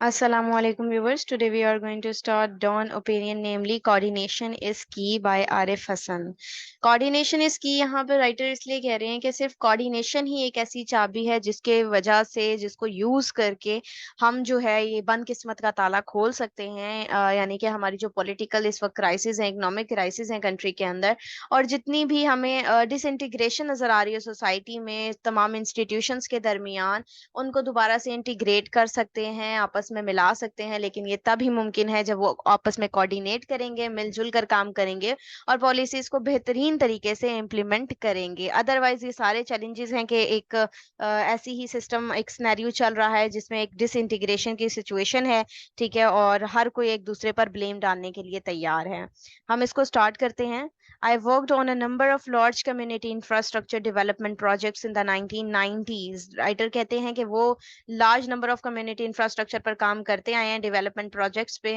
Assalamualaikum viewers. Today we are going to start Dawn opinion, namely coordination is key by Arif Hassan. Coordination is key यहाँ पे writer इसलिए कह रहे हैं कि सिर्फ coordination ही एक ऐसी चाबी है जिसके वजह से जिसको यूज करके हम जो है ये बंद किस्मत का ताला खोल सकते हैं। यानी कि हमारी जो पॉलिटिकल इस वक्त क्राइसिस है, इकोनॉमिक क्राइसिस है कंट्री के अंदर, और जितनी भी हमें डिसइंटीग्रेशन नजर आ रही है सोसाइटी में तमाम इंस्टीट्यूशंस के दरमियान, उनको दोबारा से इंटीग्रेट कर सकते हैं, आपस में मिला सकते हैं। लेकिन ये तब ही मुमकिन है जब वो आपस में कोऑर्डिनेट करेंगे, मिलजुल कर काम करेंगे और पॉलिसीज को बेहतरीन तरीके से इम्प्लीमेंट करेंगे। अदरवाइज ये सारे चैलेंजेस हैं कि एक ऐसी ही सिस्टम, एक सिनेरियो चल रहा है जिसमें एक डिसइंटीग्रेशन की सिचुएशन है, ठीक है, और हर कोई एक दूसरे पर ब्लेम डालने के लिए तैयार है। हम इसको स्टार्ट करते हैं। I worked on a number of large community infrastructure development projects in the 1990s. Writer कहते हैं कि वो large number of community infrastructure पर काम करते आए हैं, डेवलपमेंट प्रोजेक्ट्स पे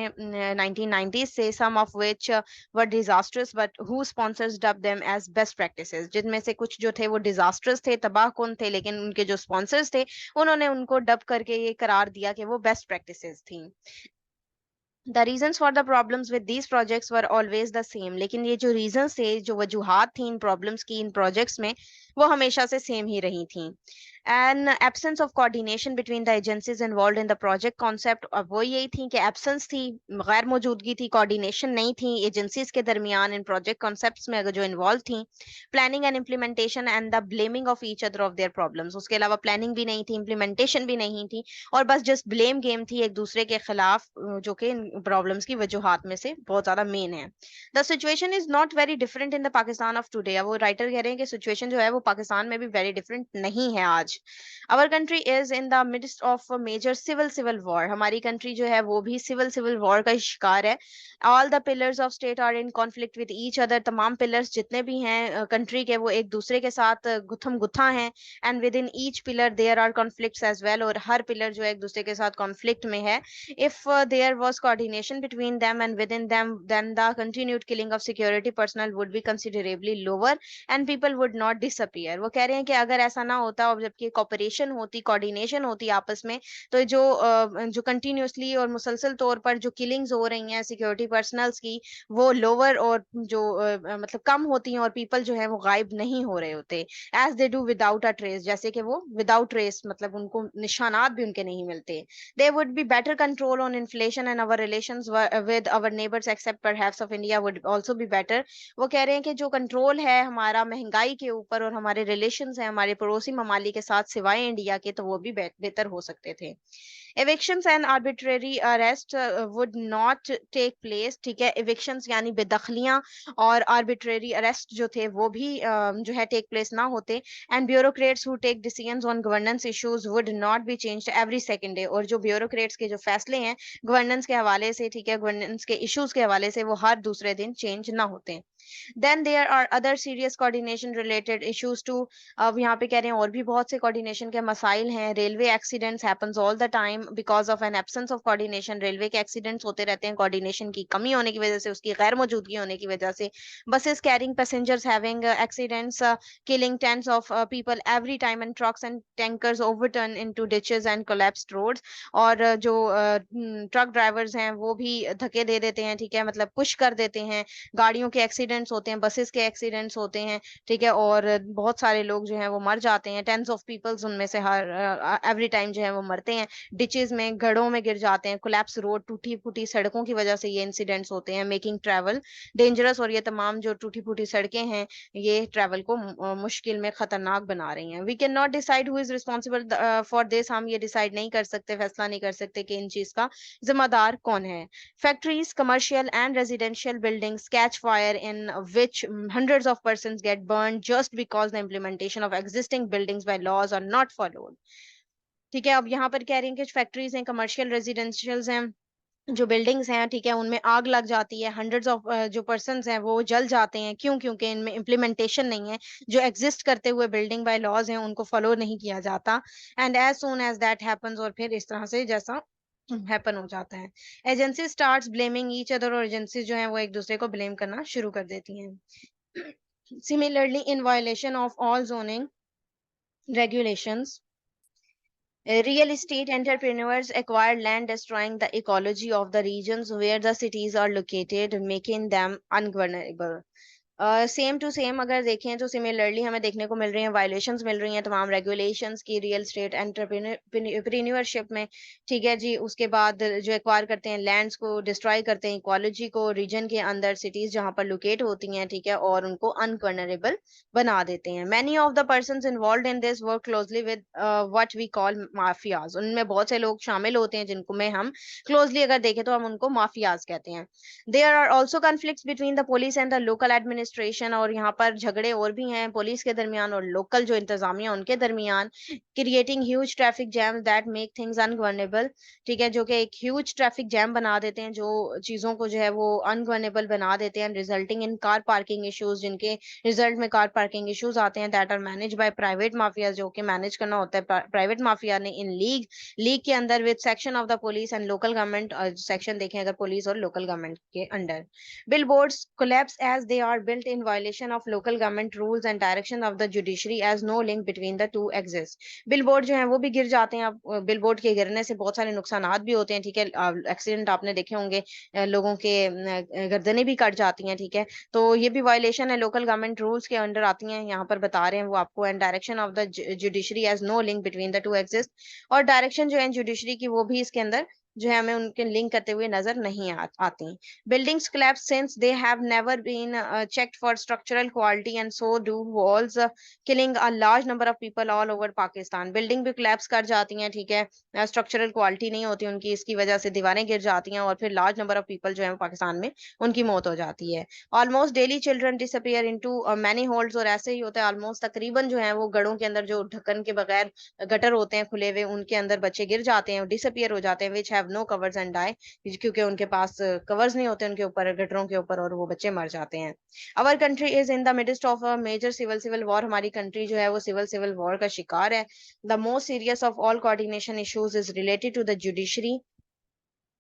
1990s से, some of which were disasters but who sponsors dub them as best practices. जिनमें से कुछ जो थे वो डिजास्टर्स थे, तबाह कौन थे, लेकिन उनके जो स्पॉन्सर्स थे उन्होंने उनको डब करके ये करार दिया कि वो बेस्ट प्रैक्टिसेस थी। The reasons for the problems with these projects were always the same. लेकिन ये जो रीजंस थे, जो वजूहात थी इन प्रॉब्लम्स की इन प्रोजेक्ट्स में, वो हमेशा से सेम ही रही थी। An absence of coordination between the agencies involve in the project concept. अब वो यही थी कि एब्सेंस थी, गैर मौजूदगी थी, कोऑर्डिनेशन नहीं थी एजेंसीज के दरमियान इन प्रोजेक्ट कॉन्सेप्ट्स में अगर जो इन्वॉल्व थी। Planning and implementation and the blaming of each other of their problems. उसके अलावा प्लानिंग भी नहीं थी, इम्प्लीमेंटेशन भी नहीं थी, और बस जस्ट ब्लेम गेम थी एक दूसरे के खिलाफ, जो कि प्रॉब्लम्स की वजूहात में से बहुत ज्यादा मेन है। The situation is not very different in the Pakistan of today. वो राइटर कह रहे हैं कि सिचुएशन जो है वो पाकिस्तान में भी वेरी डिफरेंट नहीं है आज। Our country is in the midst of major civil war. हमारी कंट्री जो है वो भी सिविल वॉर का शिकार है। All the pillars of state are in conflict with each other. तमाम पिलर्स जितने भी हैं कंट्री के, वो एक दूसरे के साथ गुत्थम गुत्था हैं। And within each pillar there are conflicts as well. और हर पिलर जो है एक दूसरे के साथ कॉन्फ्लिक्ट में है। If there was coordination between them and within them, then the continued killing of security personnel would be considerably lower and people would not disappear. वो कह रहे हैं कि अगर ऐसा ना होता और जबकि कॉपरेशन होती, कोऑर्डिनेशन होती आपस में, तो जो कंटिन्यूसली और मुसलसल तौर पर जो किलिंग्स हो रही हैं सिक्योरिटी पर्सनल्स की, वो लोअर और मतलब कम होती हैं, और पीपल जो है वो गायब नहीं हो रहे होते। As they do without a trace, जैसे कि वो विदाउट ट्रेस, मतलब उनको निशानात भी उनके नहीं मिलते। There would be better control on inflation and our relations with our neighbors except perhaps of India would also be better. वो कह रहे हैं कि जो कंट्रोल है हमारा महंगाई के ऊपर और हमारे रिलेशंस हैं हमारे पड़ोसी ममालिक के साथ सिवाय इंडिया के, तो वो भी बेहतर हो सकते थे। Evictions and arbitrary arrest would not take place। ठीक है, evictions यानी बेदखलियां और arbitrary arrest जो थे वो भी जो है take place ना होते। And bureaucrats who take decisions on governance issues would not be changed every second day। और जो bureaucrats के जो फैसले हैं गवर्नेंस के हवाले से, ठीक है, गवर्नेंस के इश्यूज के हवाले से, वो हर दूसरे दिन चेंज ना होते। Then there are other serious coordination related issues too। अब यहाँ पे कह रहे हैं और भी बहुत से coordination के मसाइल हैं। Railway accidents happens all the time because of an absence of coordination। Railway के एक्सीडेंट्स होते रहते हैं coordination की कमी होने की वजह से, उसकी गैर मौजूदगी होने की वजह से। buses carrying passengers having accidents, killing tens of people every time, and trucks and tankers overturn into ditches and collapsed roads। और जो ट्रक ड्राइवर्स हैं वो भी धक्के दे देते हैं, ठीक है, मतलब पुश कर देते हैं। गाड़ियों के एक्सीडेंट्स होते हैं, बसेस के एक्सीडेंट्स होते हैं, ठीक है, और बहुत सारे लोग जो हैं वो मर जाते हैं। टेंस ऑफ पीपल्स उनमें से हर एवरी टाइम जो है वो मरते हैं, डिचेस में, गड्ढों में गिर जाते हैं। कोलैप्स रोड, टूटी फूटी सड़कों की वजह से ये इंसिडेंट्स होते हैं, मेकिंग ट्रैवल डेंजरस। और ये तमाम जो टूटी फूटी सड़कें हैं ये ट्रैवल को मुश्किल में खतरनाक बना रही हैं। We can not decide who is responsible for this. हम ये डिसाइड नहीं कर सकते, फैसला नहीं कर सकते कि इन चीज का जिम्मेदार कौन है। Factories, commercial and residential buildings catch fire in which hundreds of persons get burned just because the implementation of existing buildings by laws are not followed। ठीक है, अब यहाँ पर कह रही हैं कि फैक्ट्रीज हैं, कमर्शियल रेजिडेंशियल्स हैं, जो बिल्डिंग्स हैं, ठीक है, उनमें आग लग जाती है, हंड्रेड्स ऑफ जो पर्सन्स हैं वो जल जाते हैं। क्यों? क्योंकि इनमें इम्प्लीमेंटेशन नहीं है, जो एग्जिस्ट करते हुए बिल्डिंग बाय लॉज हैं उनको फॉलो नहीं किया जाता। And as soon as that happens, और फिर इस तरह से जैसा हैपन हो जाता है, agency starts blaming each other. और एजेंसीज जो हैं वो एक दूसरे को ब्लेम करना शुरू कर देती हैं। Similarly in violation of all zoning regulations, Real estate entrepreneurs acquire land, destroying the ecology of the regions where the cities are located, making them ungovernable. Same to same अगर देखें तो सिमिलरली हमें देखने को मिल रही हैं, वायलेशंस मिल रही हैं तमाम रेगुलेशंस की रियल स्टेट एंटरप्रेन्योरशिप में। ठीक है जी। उसके बाद जो एक्वायर करते हैं लैंड्स को, डिस्ट्रॉय करते हैं इकोलॉजी को रीजन के अंदर, सिटीज जहां पर लोकेट होती हैं, ठीक है, और उनको अनगवर्नेबल बना देते हैं। Many of the persons involve in this work closely with what we call mafias. उनमें बहुत से लोग शामिल होते हैं जिनको में हम क्लोजली अगर देखें तो हम उनको माफियाज कहते हैं। There are also conflicts between the police and the local administration. और यहाँ पर झगड़े और भी हैं पुलिस के दरमियान और लोकल जो इंतजामिया उनके दरमियान, creating huge traffic jam that make things ungovernable. ठीक है, जो कि एक ह्यूज ट्रैफिक जैम बना देते हैं, जो चीजों को जो है वो अनगवर्नेबल बना देते हैं, resulting in car parking issues, जिनके रिजल्ट में कार पार्किंग इश्यूज आते हैं, that are manage by private mafia, जो कि मैनेज करना होता है प्राइवेट माफिया ने इन लीग के अंदर with section of the police and local government. Section देखें अगर पुलिस और लोकल गवर्नमेंट के under. Billboards collapse as they are built in violation of local government rules and direction of the judiciary as no link between the two exists. Billboard जो है वो भी गिर जाते हैं। अब बिलबोर्ड के गिरने से बहुत सारे नुकसानात भी होते हैं। ठीक है, एक्सीडेंट आपने देखे होंगे, लोगों के गर्दनें भी कट जाती हैं। ठीक है, तो ये भी वायलेशन है, लोकल गवर्नमेंट रूल्स के अंडर आती हैं। यहाँ पर बता रहे हैं वो आपको, and direction of the judiciary as no link between the two exist. और डायरेक्शन जो है जुडिशरी की वो भी इसके अंदर जो है हमें उनके लिंक करते हुए नजर नहीं आती। Buildings collapse since they have never been checked for structural quality, and so do walls, killing a large number of people all over Pakistan. Building भी collapse कर जाती हैं। ठीक है, स्ट्रक्चरल क्वालिटी नहीं होती उनकी, इसकी वजह से दीवारें गिर जाती हैं और फिर लार्ज नंबर ऑफ पीपल जो है पाकिस्तान में उनकी मौत हो जाती है। Almost daily children disappear into many holds. और ऐसे ही होता है ऑलमोस्ट तकरीबन जो है वो गढ़ों के अंदर जो ढक्कन के बगैर गटर होते हैं खुले हुए, उनके अंदर बच्चे गिर जाते हैं, डिसअपियर हो जाते हैं, which have no covers and die, क्योंकि उनके पास कवर्स नहीं होते उनके ऊपर, गटरों के ऊपर, और वो बच्चे मर जाते हैं। Our country is in the midst of a major civil war. हमारी कंट्री जो है वो सिविल वॉर का शिकार है। The most serious of all coordination issues is related to the judiciary,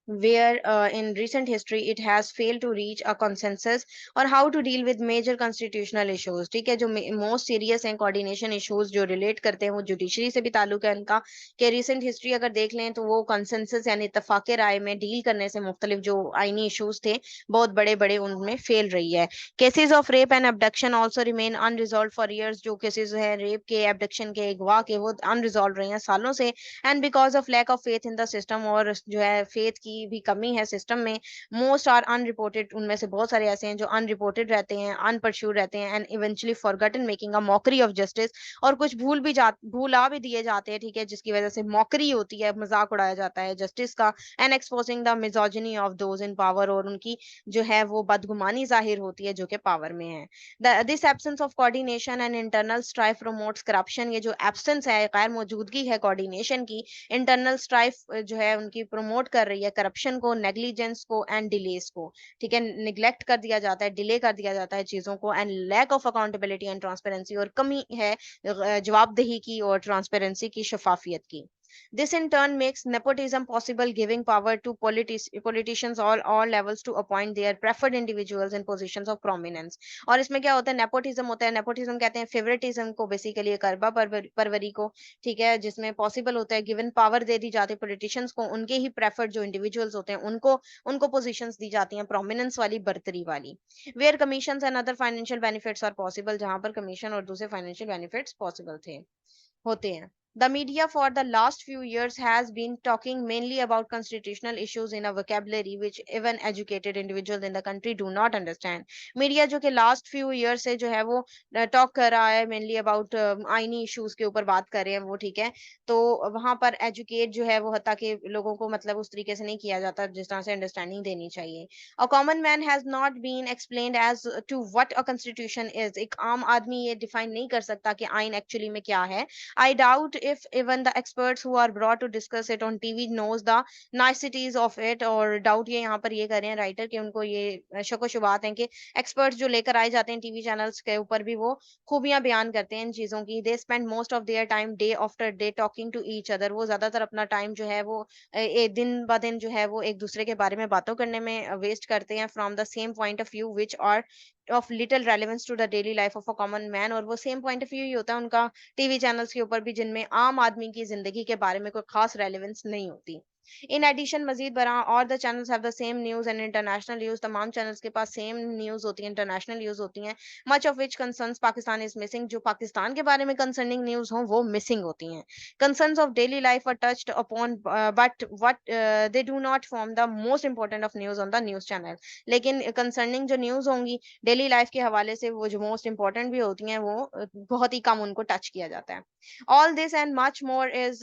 where in recent history it has failed to reach a consensus on how to deal with major constitutional issues। ठीक है, जो most serious हैं coordination issues जो relate करते हैं वो judiciary से भी ताल्लुक है इनका, कि रिसेंट हिस्ट्री अगर देख लें तो वो कंसेंसस यानी इत्तफाक राय में डील करने से मुख्तलिफ जो आईनी इश्यूज थे बहुत बड़े बड़े उनमें फेल रही है। Cases of rape and abduction also remain unresolve for years. जो केसेस है रेप के, एबडक्शन के, अगवा के, वो अनरिजॉल्व रहे हैं सालों से। And because of lack of faith in the system, और जो है फेथ की भी कमी है सिस्टम में। मोस्ट आर अनरिपोर्टेड, उनमें से बहुत सारे ऐसे हैं जो अनरिपोर्टेड रहते हैं, अनपरस्यूड रहते हैं, and eventually forgotten, making a mockery of justice. और कुछ भूला भी दिए जाते हैं। ठीक है, जिसकी वजह से मॉकरी होती है, मजाक उड़ाया जाता है जस्टिस का। And exposing the misogyny of those in power, और उनकी जो है वो बदगुमानी जाहिर होती है जो कि पावर में है। This absence of coordination and internal strife promotes corruption. ये जो एब्सेंस है, गैर मौजूदगी है कोऑर्डिनेशन की, इंटरनल स्ट्राइफ जो है उनकी प्रमोट कर रही है करप्शन को, नेग्लिजेंस को, एंड डिलेस को। ठीक है, निग्लेक्ट कर दिया जाता है, डिले कर दिया जाता है चीजों को, and lack of accountability and transparency, और कमी है जवाबदेही की और ट्रांसपेरेंसी की, शफाफियत की। This in turn makes nepotism possible, giving power to politicians all levels to appoint their preferred individuals in positions of prominence। और इसमें क्या होता है, नेपोटिज्म होता है। नेपोटिज्म कहते हैं फेवरेटिज्म को, बेसिकली करबा परवरी को। ठीक है, जिसमें पॉसिबल होता है गिवन पावर दे दी जाती है पॉलिटिशियंस को, उनके ही प्रेफर्ड जो इंडिविजुअल्स होते हैं उनको उनको पोजीशंस दी जाती हैं, प्रोमिनेंस वाली, बर्तरी वाली। Where commissions and other financial benefits are possible, जहां पर कमीशन और दूसरे फाइनेंशियल बेनिफिट्स पॉसिबल थे होते हैं। The media for the last few years has been talking mainly about constitutional issues in a vocabulary which even educated individuals in the country do not understand। Media जो कि last few year से जो है वो talk कर रहा है mainly about आईनी इश्यूज के ऊपर बात कर रहे हैं वो। ठीक है, तो वहां पर एजुकेट जो है वो हता कि लोगों को मतलब उस तरीके से नहीं किया जाता जिस तरह से अंडरस्टैंडिंग देनी चाहिए। A common man has not been explained as to what a constitution is. एक आम आदमी ये डिफाइन नहीं कर सकता कि आइन एक्चुअली में क्या है। I doubt if even the experts who are brought to discuss it on TV knows the niceties of it। और डाउट ये यहाँ पर ये कर रहे हैं राइटर कि उनको ये शक शुबात है कि एक्सपर्ट्स जो लेकर आए जाते हैं टीवी चैनल्स के ऊपर भी वो खूबियां बयान करते हैं इन चीजों की। They spend most of their time day after day talking to each other. वो ज्यादातर अपना टाइम जो है वो दिन ब दिन जो है वो एक दूसरे के बारे में बातों करने में वेस्ट करते हैं, from the same point of view which are of little relevance to the daily life of a common man, और वो सेम पॉइंट ऑफ व्यू ही होता है उनका टीवी चैनल्स के ऊपर भी, जिनमें आम आदमी की जिंदगी के बारे में कोई खास रेलेवेंस नहीं होती। इन एडिशन मजीद बरा और the channels have the same news and international news, तमाम चैनल्स के पास सेम न्यूज होती है, इंटरनेशनल न्यूज होती हैं, much of which concerns Pakistan is missing, जो पाकिस्तान के बारे में कंसर्निंग न्यूज हो वो मिसिंग होती हैं। Concerns of daily life are touched upon but what they do not form the most important of news on the news channel, लेकिन concerning जो न्यूज होंगी डेली लाइफ के हवाले से, वो जो मोस्ट इंपॉर्टेंट भी होती हैं, वो बहुत ही कम उनको टच किया जाता है। All this and much more is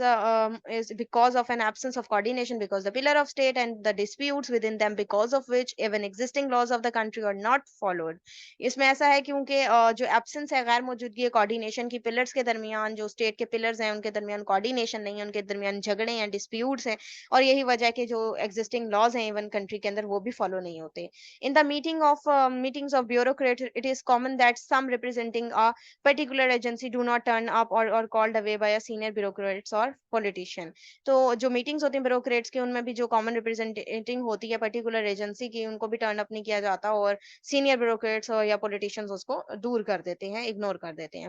because of an absence of coordination, because the pillar of state and the disputes within them, because of which even existing laws of the country are not followed. इसमें ऐसा है क्योंकि जो absence है, गैर मौजूदगी है coordination की, पिलर्स के दरमियान जो स्टेट के पिलर्स हैं उनके दरमियान कोऑर्डिनेशन नहीं है, उनके दरमियान झगड़े हैं, डिस्प्यूट्स हैं, और यही वजह है कि जो एग्जिस्टिंग लॉज हैं इवन कंट्री के अंदर वो भी फॉलो नहीं होते। In the meetings of bureaucrat it is common that some representing a particular agency do not turn up or called away by a senior bureaucrats or politician। तो जो meetings होती हैं ब्यूरोक्रेट्स की, उनमें भी जो कॉमन रिप्रेजेंटिंग होती है पर्टिकुलर एजेंसी की, उनको भी टर्न अप नहीं किया जाता, और सीनियर ब्यूरोक्रेट्स या पॉलिटिशियंस उसको दूर कर देते हैं, इग्नोर कर देते हैं।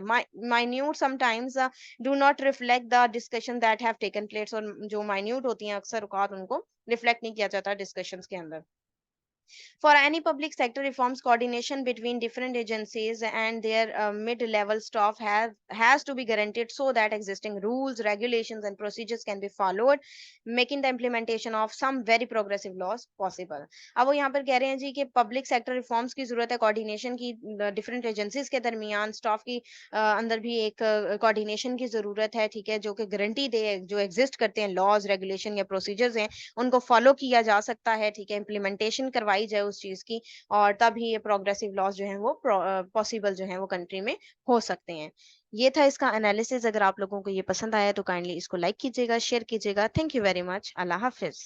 Minute sometimes do not reflect the discussion that have taken place, और जो माइन्यूट होती हैं अक्सर औकात उनको रिफ्लेक्ट नहीं किया जाता डिस्कशंस के अंदर। For any public sector reforms, coordination between different agencies and their mid-level staff has to be guaranteed so that existing rules, regulations, and procedures can be followed, making the implementation of some very progressive laws possible। अब वो यहाँ पर कह रहे हैं जी कि public sector reforms की जरूरत है, कोऑर्डिनेशन की डिफरेंट एजेंसीज के दरमियान, स्टाफ की अंदर भी एक कोऑर्डिनेशन की जरूरत है, ठीक है, जो कि गारंटी दे, जो एग्जिस्ट करते हैं लॉज, रेगुलेशन या प्रोसीजर्स हैं, उनको फॉलो किया जा सकता है, ठीक है, इम्प्लीमेंटेशन करवाई जाए उस चीज़ की, और तभी ये प्रोग्रेसिव लॉज जो हैं वो पॉसिबल जो हैं वो कंट्री में हो सकते हैं। ये था इसका एनालिसिस। अगर आप लोगों को ये पसंद आया तो काइंडली इसको लाइक कीजिएगा, शेयर कीजिएगा। Thank you very much. अल्लाह हाफ़िज़।